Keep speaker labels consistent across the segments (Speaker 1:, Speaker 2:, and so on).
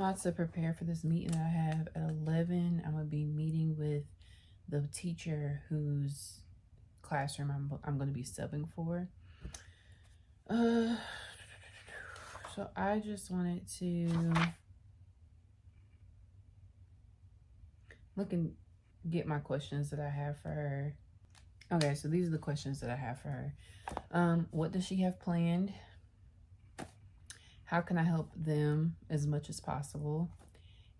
Speaker 1: about to prepare for this meeting that I have at 11. I'm going to be meeting with the teacher whose classroom I'm going to be subbing for. So I just wanted to look and get my questions that I have for her. Okay, so these are the questions that I have for her. What does she have planned? How can I help them as much as possible?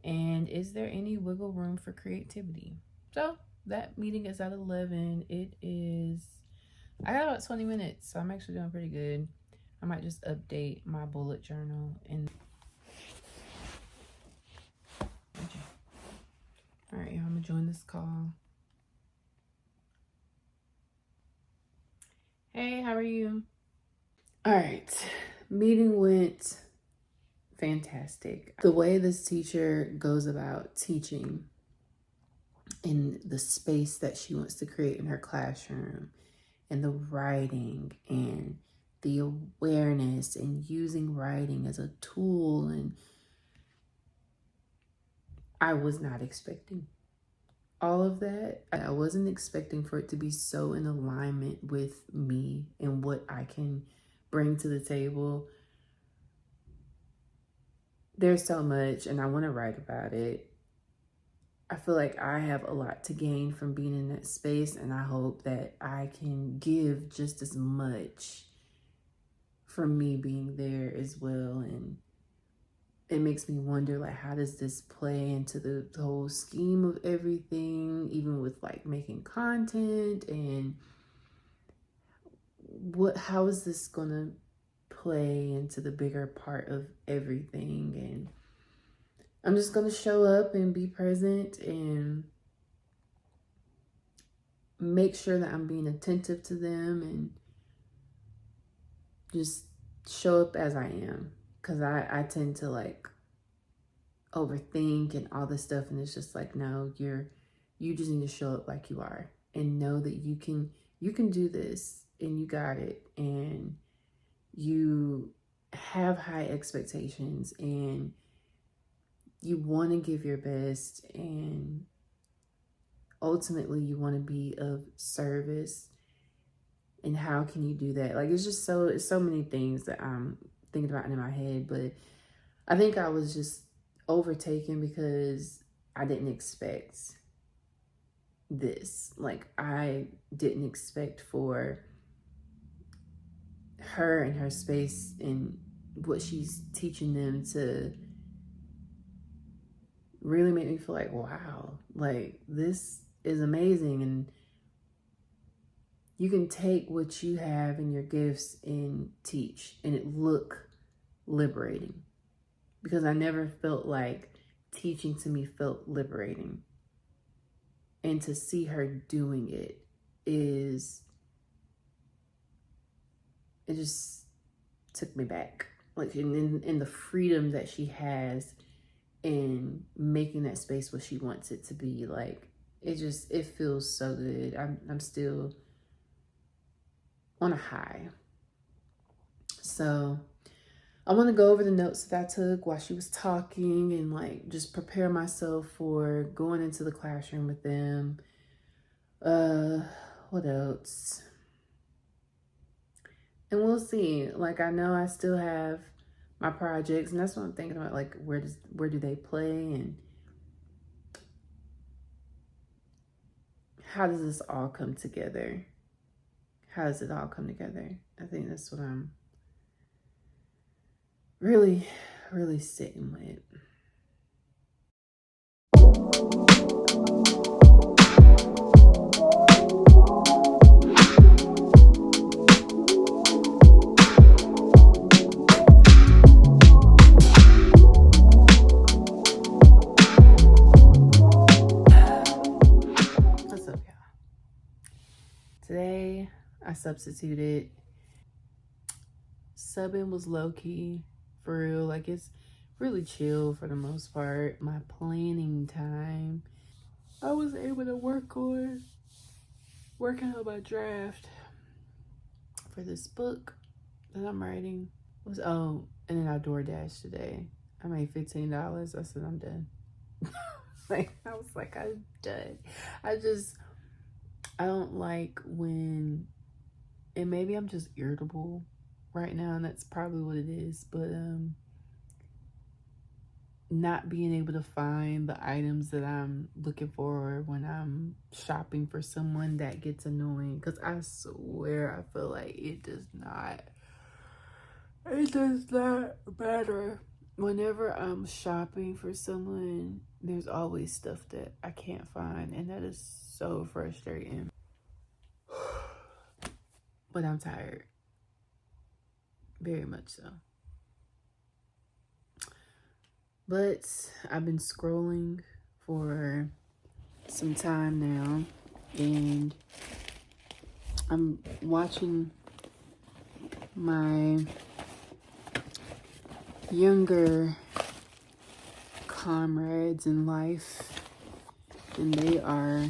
Speaker 1: And is there any wiggle room for creativity? So that meeting is at 11. I got about 20 minutes, so I'm actually doing pretty good. I might just update my bullet journal and all right, I'm gonna join this call. Hey, how are you? All right, meeting went fantastic. The way this teacher goes about teaching in the space that she wants to create in her classroom, and the writing and the awareness and using writing as a tool, and I was not expecting all of that. I wasn't expecting for it to be so in alignment with me and what I can bring to the table. There's so much, and I want to write about it. I feel like I have a lot to gain from being in that space, and I hope that I can give just as much from me being there as well. And it makes me wonder, like, how does this play into the whole scheme of everything, even with like making content, and how is this gonna play into the bigger part of everything? And I'm just gonna show up and be present and make sure that I'm being attentive to them and just show up as I am, because I tend to like overthink and all this stuff, and it's just like, no, you just need to show up like you are and know that you can do this, and you got it, and you have high expectations, and you want to give your best, and ultimately you want to be of service. And how can you do that? Like, it's so many things that I'm thinking about in my head, but I think I was just overtaken because I didn't expect this. Like, I didn't expect for her and her space and what she's teaching them to really make me feel like, wow, like, this is amazing. And you can take what you have and your gifts and teach, and it look liberating, because I never felt like teaching to me felt liberating. And to see her doing it just took me back. Like, in the freedom that she has in making that space what she wants it to be. Like, it feels so good. I'm still on a high. So I want to go over the notes that I took while she was talking, and like just prepare myself for going into the classroom with them. What else? And we'll see. Like, I know I still have my projects, and that's what I'm thinking about. Like, where do they play, and how does this all come together? How does it all come together? I think that's what I'm really, really sitting with. What's up, y'all? Today I substituted. Subbing was low-key, for real. Like, it's really chill for the most part. My planning time, I was able to working on my draft for this book that I'm writing. And then I DoorDash today. I made $15. I said, I'm done. Like, I was like, I'm done. I don't like when, and maybe I'm just irritable right now, and that's probably what it is, but not being able to find the items that I'm looking for when I'm shopping for someone, that gets annoying, because I swear I feel like it does not matter. Whenever I'm shopping for someone, there's always stuff that I can't find, and that is so frustrating. But I'm tired, very much so. But I've been scrolling for some time now, and I'm watching my younger comrades in life, and they are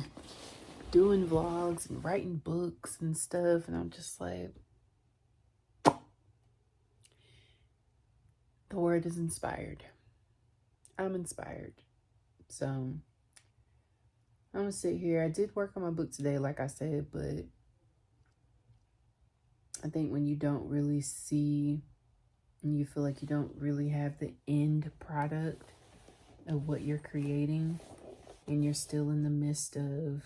Speaker 1: doing vlogs and writing books and stuff, and I'm just like, the word is inspired. I'm inspired. So I'm gonna sit here. I did work on my book today, like I said, but I think when you don't really see and you feel like you don't really have the end product of what you're creating, and you're still in the midst of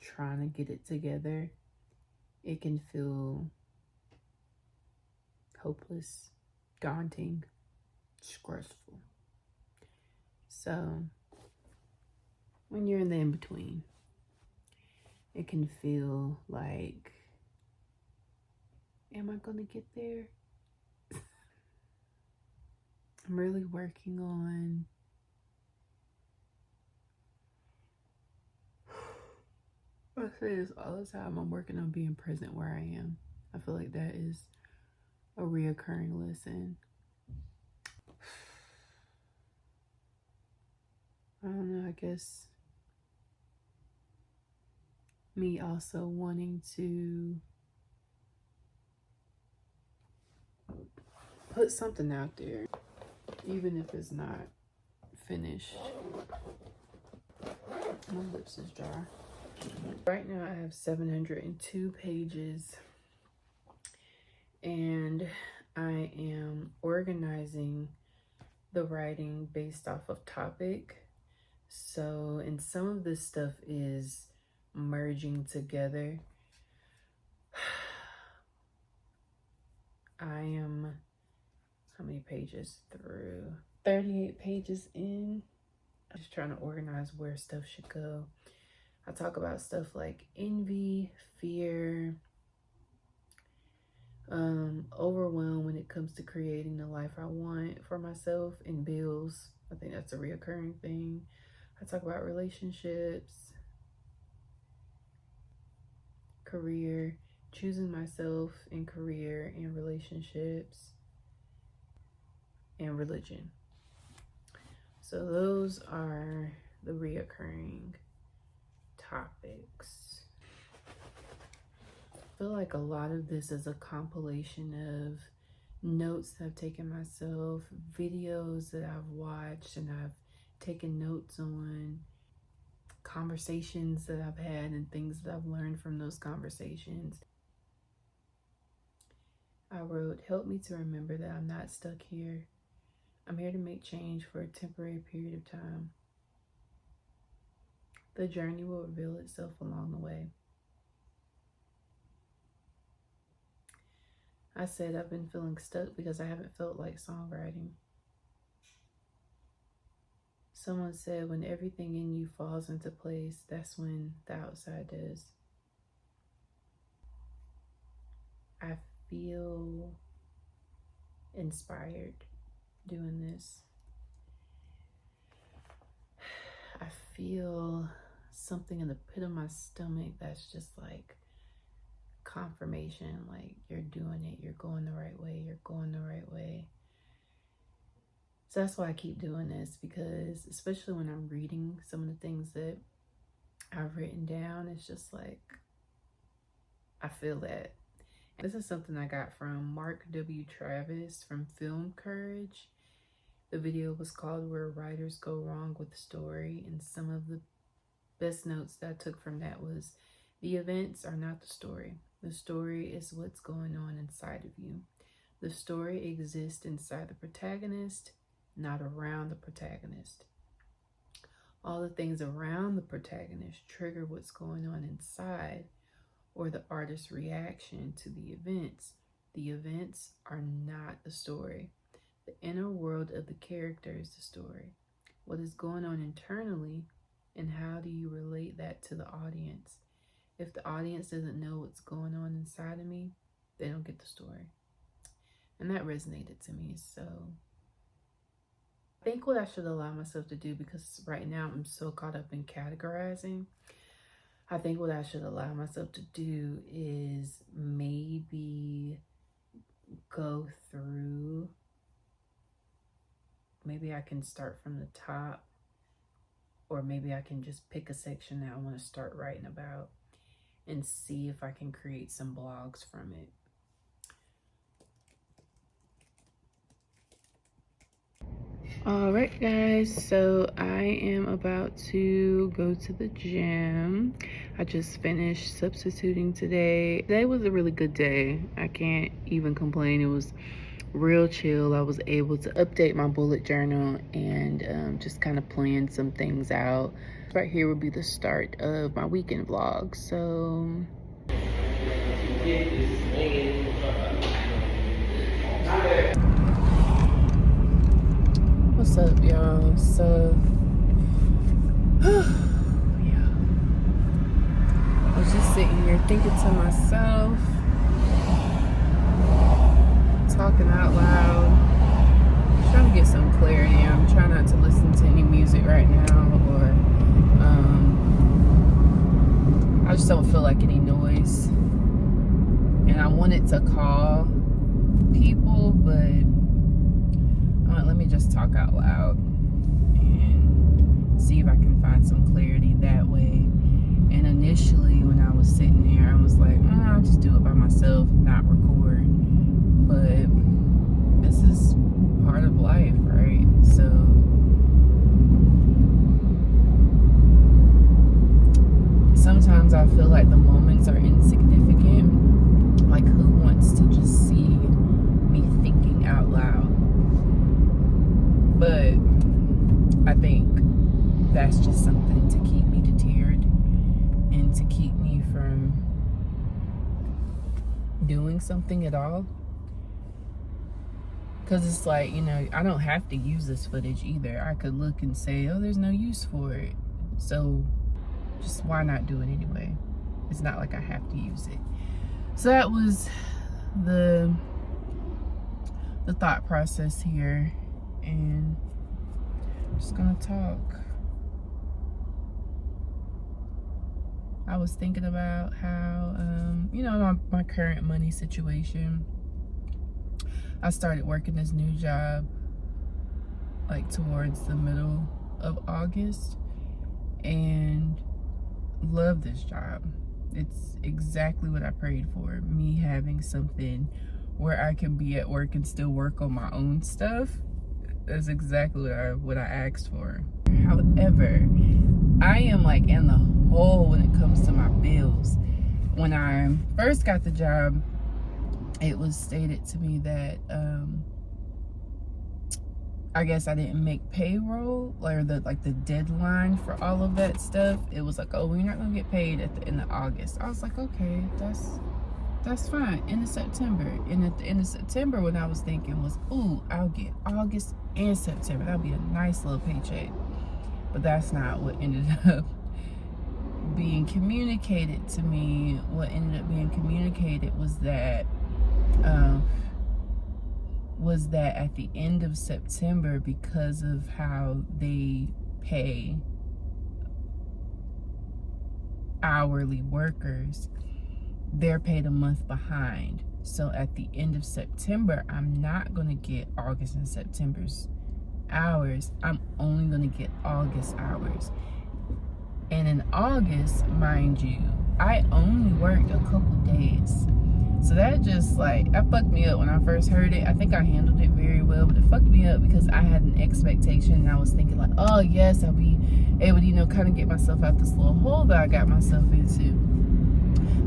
Speaker 1: trying to get it together, it can feel hopeless, daunting, stressful. So when you're in the in-between, it can feel like, am I gonna get there? I'm really working on I say this all the time, I'm working on being present where I am. I feel like that is a reoccurring lesson. I don't know, I guess me also wanting to put something out there, even if it's not finished. My lips is dry. Right now I have 702 pages, and I am organizing the writing based off of topic. So, and some of this stuff is merging together. I am, how many pages through? 38 pages in. I'm just trying to organize where stuff should go. I talk about stuff like envy, fear, overwhelm when it comes to creating the life I want for myself, and bills. I think that's a reoccurring thing. I talk about relationships, career, choosing myself in career and relationships, and religion. So those are the reoccurring topics. I feel like a lot of this is a compilation of notes that I've taken myself, videos that I've watched and I've taken notes on, conversations that I've had and things that I've learned from those conversations. I wrote, help me to remember that I'm not stuck here. I'm here to make change for a temporary period of time. The journey will reveal itself along the way. I said I've been feeling stuck because I haven't felt like songwriting. Someone said when everything in you falls into place, that's when the outside does. I feel inspired doing this. I feel something in the pit of my stomach that's just like confirmation, like you're doing it, you're going the right way, you're going the right way. So that's why I keep doing this, because especially when I'm reading some of the things that I've written down, it's just like, I feel that. This is something I got from Mark W. Travis from Film Courage. The video was called Where Writers Go Wrong with Story, and some of the best notes that I took from that was, the events are not the story. The story is what's going on inside of you. The story exists inside the protagonist, not around the protagonist. All the things around the protagonist trigger what's going on inside, or the artist's reaction to the events. The events are not the story. The inner world of the character is the story. What is going on internally, and how do you relate that to the audience? If the audience doesn't know what's going on inside of me, they don't get the story. And that resonated to me. So I think what I should allow myself to do, because right now I'm so caught up in categorizing, I think what I should allow myself to do is maybe go through, maybe I can start from the top, or maybe I can just pick a section that I want to start writing about and see if I can create some blogs from it. All right, guys, so I am about to go to the gym. I just finished substituting today. Today was a really good day. I can't even complain. It was real chill. I was able to update my bullet journal and just kind of plan some things out. Right here will be the start of my weekend vlog. So what's up, y'all? So yeah, I was just sitting here thinking to myself, talking out loud, trying to get some clarity. I'm trying not to listen to any music right now, or I just don't feel like any noise. And I wanted to call people, but let me just talk out loud and see if I can find some clarity that way. And initially when I was sitting there, I was like, I'll just do it by myself, not record. But this is part of life, right? So sometimes I feel like the moments are insignificant. Like, who wants to just see me thinking out loud? But I think that's just something to keep me deterred and to keep me from doing something at all. Because it's like, I don't have to use this footage either. I could look and say, oh, there's no use for it. So just why not do it anyway? It's not like I have to use it. So that was the thought process here. And I'm just gonna talk. I was thinking about how, my current money situation. I started working this new job like towards the middle of August, and love this job. It's exactly what I prayed for. Me having something where I can be at work and still work on my own stuff. That's exactly what I asked for. However, I am like in the hole when it comes to my bills. When I first got the job, it was stated to me that I guess I didn't make payroll, or the deadline for all of that stuff. It was like, oh, we're not gonna get paid at the end of August. I was like, okay, that's fine. End of September. And at the end of September, what I was thinking was, ooh, I'll get August and September. That'll be a nice little paycheck. But that's not what ended up being communicated to me. What ended up being communicated was that at the end of September, because of how they pay hourly workers, they're paid a month behind. So at the end of September, I'm not going to get August and September's hours. I'm only going to get August hours. And in August, mind you, I only worked a couple days. So that just like, that fucked me up when I first heard it. I think I handled it very well, but it fucked me up because I had an expectation and I was thinking like, oh yes, I'll be able to, you know, kind of get myself out this little hole that I got myself into.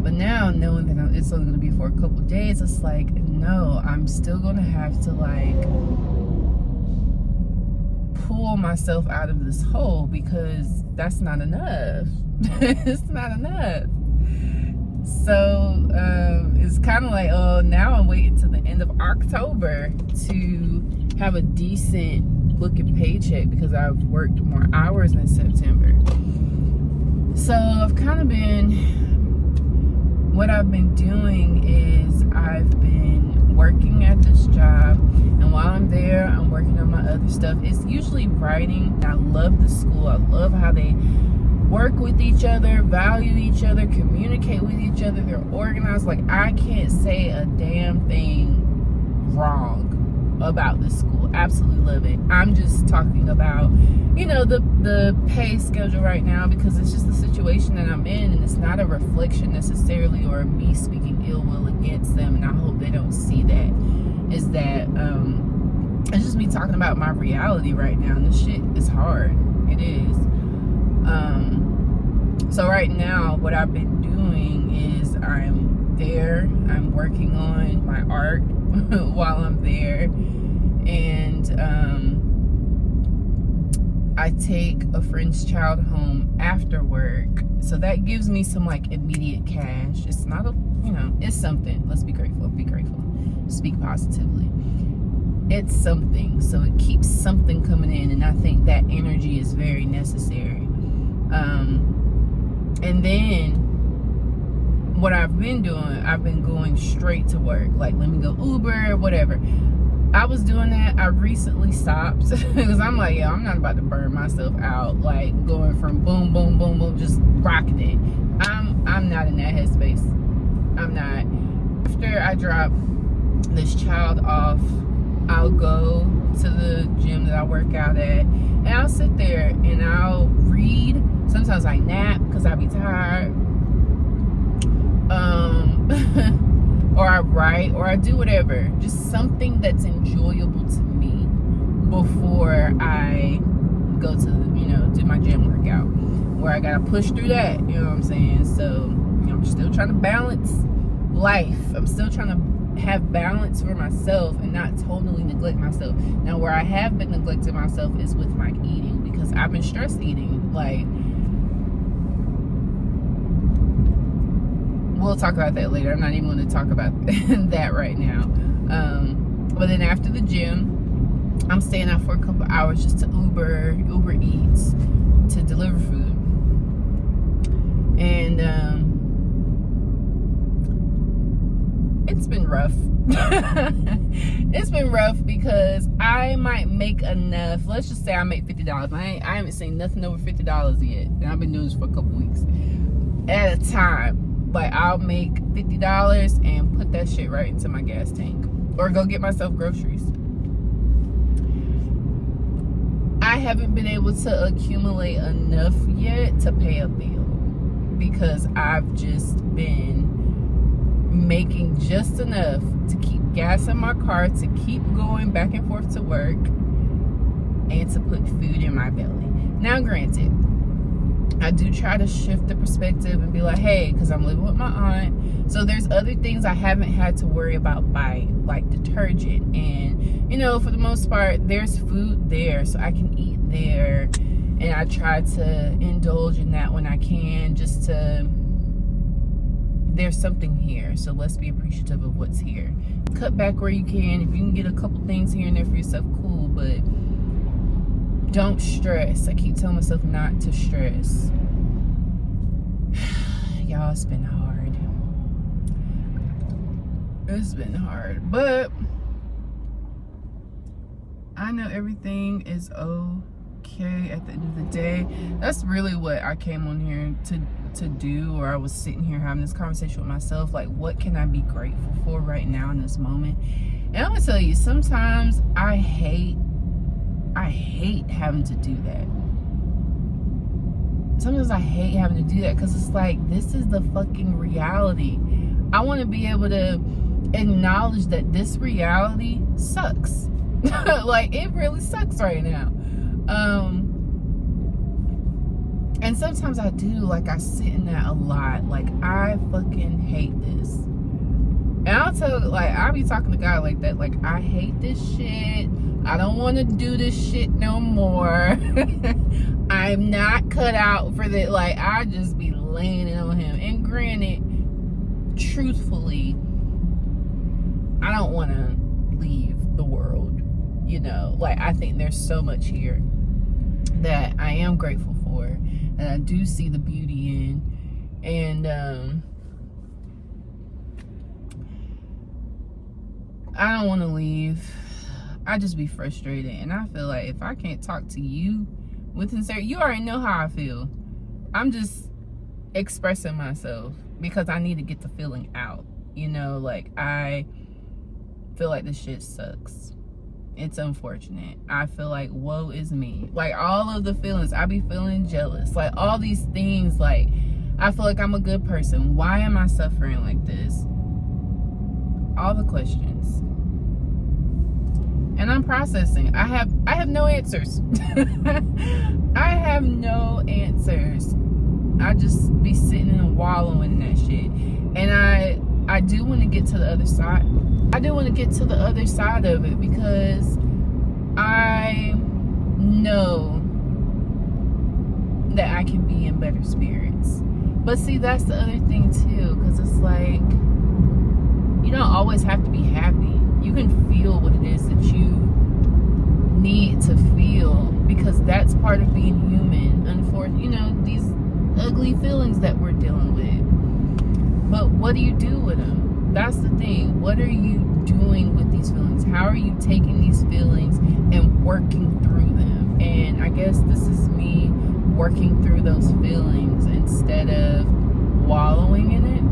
Speaker 1: But now knowing that it's only going to be for a couple of days, it's like, no, I'm still going to have to like pull myself out of this hole because that's not enough. It's not enough. So it's kind of like, oh, now I'm waiting till the end of October to have a decent looking paycheck because I've worked more hours in September. So I've kind of been, what I've been doing is I've been working at this job, and while I'm there, I'm working on my other stuff. It's usually writing. I love the school. I love how they work with each other, value each other, communicate with each other. They're organized. Like, I can't say a damn thing wrong about this school. Absolutely love it. I'm just talking about, you know, the pay schedule right now because it's just the situation that I'm in, and it's not a reflection necessarily or me speaking ill will against them, and I hope they don't see that. Is that it's just me talking about my reality right now, and this shit is hard. It is. So right now, what I've been doing is I'm there, I'm working on my art while I'm there, and I take a friend's child home after work, so that gives me some like immediate cash. It's not a, you know, it's something. Let's be grateful, speak positively. It's something, so it keeps something coming in, and I think that energy is very necessary. And then what I've been doing, I've been going straight to work. Like, let me go Uber, whatever. I was doing that. I recently stopped because I'm like, yeah, I'm not about to burn myself out. Like, going from boom, boom, boom, boom, just rocking it. I'm not in that headspace. I'm not. After I drop this child off, I'll go to the gym that I work out at, and I'll sit there and I'll read. Sometimes I nap because I be tired. Or I write, or I do whatever. Just something that's enjoyable to me before I go to, you know, do my gym workout, where I gotta push through that, you know what I'm saying? So, you know, I'm still trying to balance life. I'm still trying to have balance for myself and not totally neglect myself. Now, where I have been neglecting myself is with my eating, because I've been stress eating. Like, we'll talk about that later. I'm not even going to talk about that right now. But then after the gym, I'm staying out for a couple hours just to Uber Eats to deliver food. And it's been rough. It's been rough because I might make enough. Let's just say I make $50. I haven't seen nothing over $50 yet. And I've been doing this for a couple weeks at a time. Like, I'll make $50 and put that shit right into my gas tank, or go get myself groceries. I haven't been able to accumulate enough yet to pay a bill because I've just been making just enough to keep gas in my car, to keep going back and forth to work, and to put food in my belly. Now, granted, I do try to shift the perspective and be like, hey, because I'm living with my aunt, so there's other things I haven't had to worry about buying, like detergent. And, you know, for the most part, there's food there, so I can eat there. And I try to indulge in that when I can, just to, there's something here, so let's be appreciative of what's here. Cut back where you can. If you can get a couple things here and there for yourself, cool, but don't stress. I keep telling myself not to stress. Y'all, it's been hard. It's been hard, but I know everything is okay at the end of the day. That's really what I came on here to do, or I was sitting here having this conversation with myself, like, what can I be grateful for right now in this moment? And I'm gonna tell you, sometimes I hate having to do that. Sometimes I hate having to do that because it's like, this is the fucking reality. I want to be able to acknowledge that this reality sucks. Like, it really sucks right now. And sometimes I do, like, I sit in that a lot. Like, I fucking hate this. And I'll be talking to God like that. Like, I hate this shit. I don't want to do this shit no more. I'm not cut out for that. Like, I just be laying it on him. And granted, truthfully, I don't want to leave the world. You know, like, I think there's so much here that I am grateful for, and I do see the beauty in. And I don't want to leave. I just be frustrated, and I feel like if I can't talk to you with sincerity, you already know how I feel. I'm just expressing myself because I need to get the feeling out. You know, like, I feel like this shit sucks. It's unfortunate. I feel like, woe is me. Like, all of the feelings, I be feeling jealous. Like, all these things, like, I feel like I'm a good person. Why am I suffering like this? All the questions. And I'm processing. I have no answers. I have no answers. I just be sitting and wallowing in that shit. And I do want to get to the other side. I do want to get to the other side of it, because I know that I can be in better spirits. But see, that's the other thing too, because it's like, you don't always have to be happy. You can feel what it is that you need to feel, because that's part of being human. Unfortunately, you know, these ugly feelings that we're dealing with. But what do you do with them? That's the thing. What are you doing with these feelings? How are you taking these feelings and working through them? And I guess this is me working through those feelings instead of wallowing in it.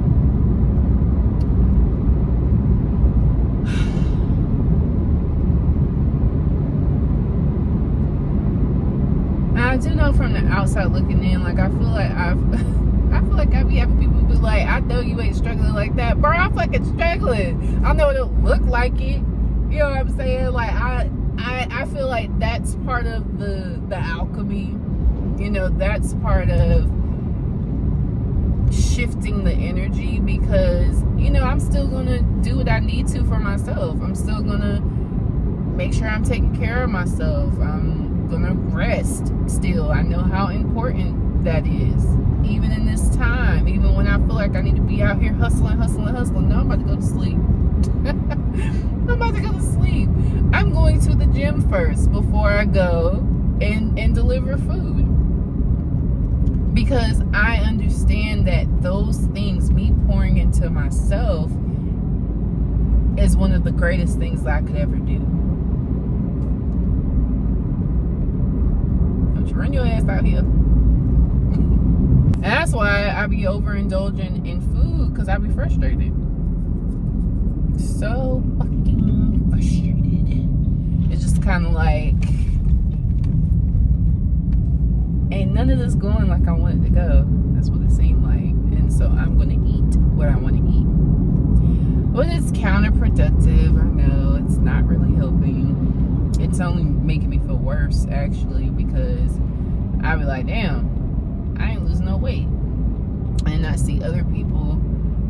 Speaker 1: I do know from the outside looking in, like, I feel like I be having people be like, I know you ain't struggling like that. Bro, I'm fucking struggling. I know it don't look like it. You know what I'm saying? Like, I feel like that's part of the alchemy. You know, that's part of shifting the energy, because, you know, I'm still gonna do what I need to for myself. I'm still gonna make sure I'm taking care of myself. I'm gonna rest still. I know how important that is, even in this time, even when I feel like I need to be out here hustling. No, I'm about to go to sleep. I'm about to go to sleep. I'm going to the gym first before I go and deliver food, because I understand that those things, me pouring into myself, is one of the greatest things I could ever do. Run your ass out here. And that's why I be overindulging in food, because I be frustrated. So fucking frustrated. It's just kind of like, ain't none of this going like I want it to go. That's what it seemed like. And so I'm going to eat what I want to eat. But it's counterproductive. I know it's not really helping. It's only making me feel worse, actually, because I be like, damn, I ain't losing no weight. And I see other people,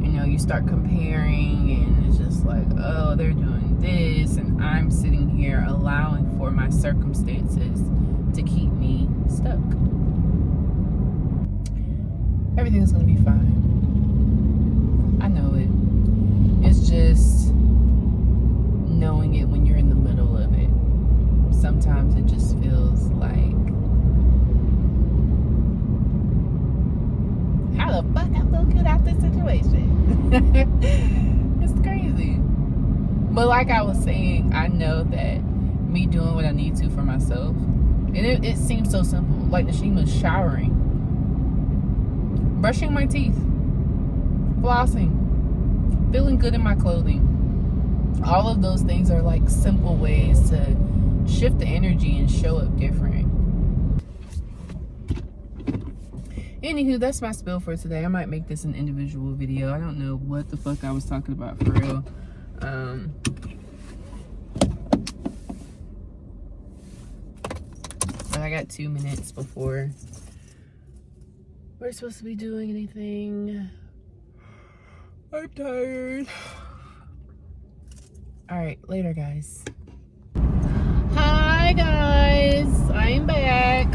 Speaker 1: you know, you start comparing, and it's just like, oh, they're doing this, and I'm sitting here allowing for my circumstances to keep me stuck. Everything's gonna be fine. I know it. It's just knowing it when you're in the middle of it. Sometimes it just feels like, how the fuck I'm gonna get out this situation? It's crazy. But like I was saying, I know that me doing what I need to for myself, and it seems so simple. Like Nashima's showering, brushing my teeth, flossing, feeling good in my clothing. All of those things are like simple ways to shift the energy and show up different. Anywho, that's my spill for today. I might make this an individual video. I don't know what the fuck I was talking about for real. But I got 2 minutes before we're supposed to be doing anything. I'm tired. All right, later, guys. Hi, guys. I am back.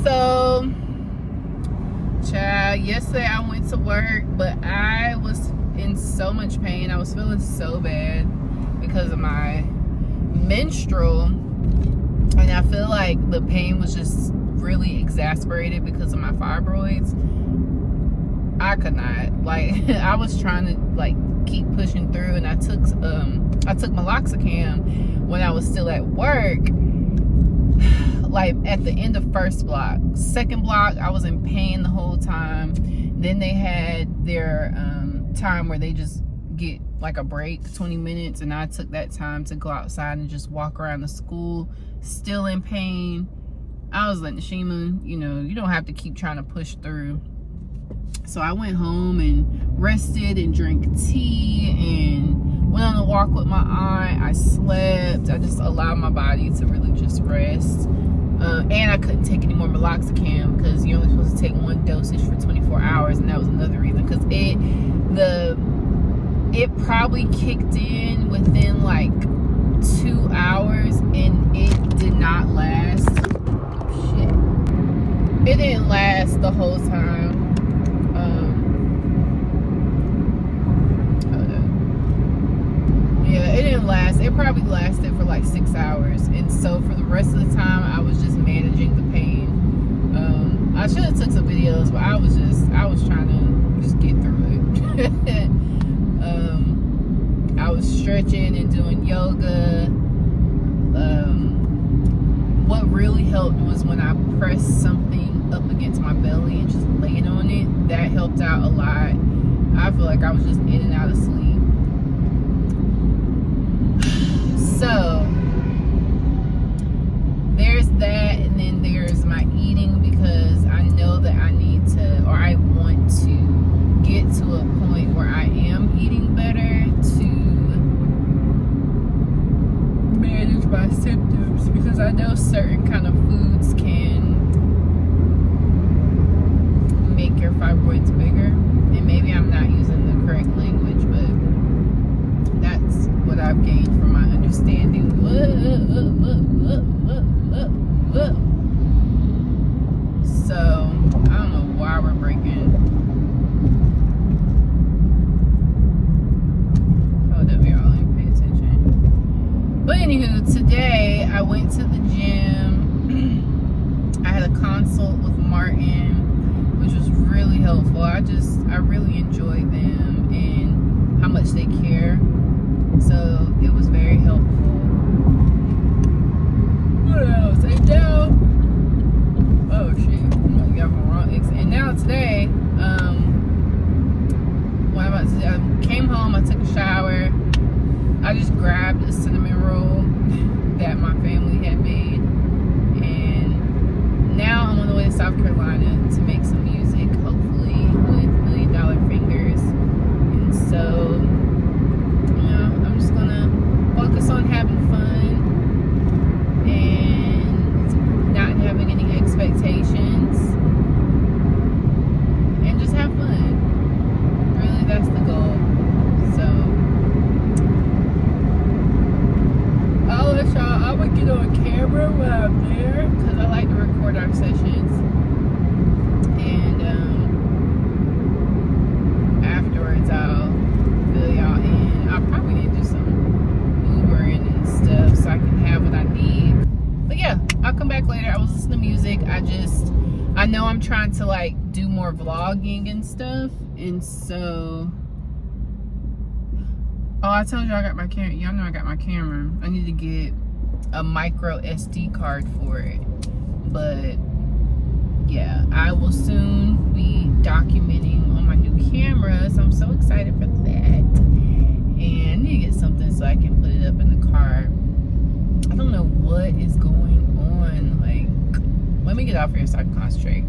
Speaker 1: So, child, yesterday I went to work, but I was in so much pain. I was feeling so bad because of my menstrual, and I feel like the pain was just really exacerbated because of my fibroids. I could not, like, I was trying to like keep pushing through, and I took meloxicam when I was still at work, like at the end of first block. Second block, I was in pain the whole time. Then they had their time where they just get like a break, 20 minutes, and I took that time to go outside and just walk around the school, still in pain. I was like, Nashima, you know, you don't have to keep trying to push through. So I went home and rested and drank tea and went on a walk with my aunt. I slept. I just allowed my body to really just rest. And I couldn't take any more meloxicam because you're only supposed to take one dosage for 24 hours, and that was another reason, because it probably kicked in within like 2 hours, and it did not last. Oh, shit. It didn't last the whole time. Yeah, it didn't last. It probably lasted for like 6 hours, and so for the rest of the time I was just managing the pain. I should have took some videos, but I was trying to just get through it. I was stretching and doing yoga. What really helped was when I pressed something up against my belly and just laid on it. That helped out a lot. I feel like I was just in and out of sleep. So there's that, and then there's my eating, because I know that I need to, or I want to get to a point where I am eating better to manage my symptoms, because I know certain kind of foods can make your fibroids bigger, and maybe I'm not using the correct language, but that's what I've gained from my understanding. So I don't know why we're breaking. Hold up, y'all, let me pay attention. But anywho, today I went to the gym. I had a consult with Martin, which was really helpful. I really enjoyed them and how much they care. So it was very helpful. What else? And now, oh shit, I got my wrong ex. And now today, what I'm about to do, I came home, I took a shower, I just grabbed a cinnamon roll that my family had made, and now I'm on the way to South Carolina to make some music, hopefully with $1 Million Fingers. And so, I'm just gonna focus on having fun and not having any expectations and just have fun. Really, that's the goal. So I'll let y'all, I would get on camera when I'm there, because I like to record our sessions, and afterwards I'll fill y'all in. I'll probably need to do some Ubering and stuff so I can have what I need. But yeah, I'll come back later. I was listening to music. I know I'm trying to like do more vlogging and stuff, and so I told you I got my camera. Y'all know I got my camera. I need to get a micro SD card for it. But yeah, I will soon be documenting on my new camera, so I'm so excited for that. And I need to get something so I can put it up in the car. I don't know what is going on. Like, let me get off here so I can concentrate.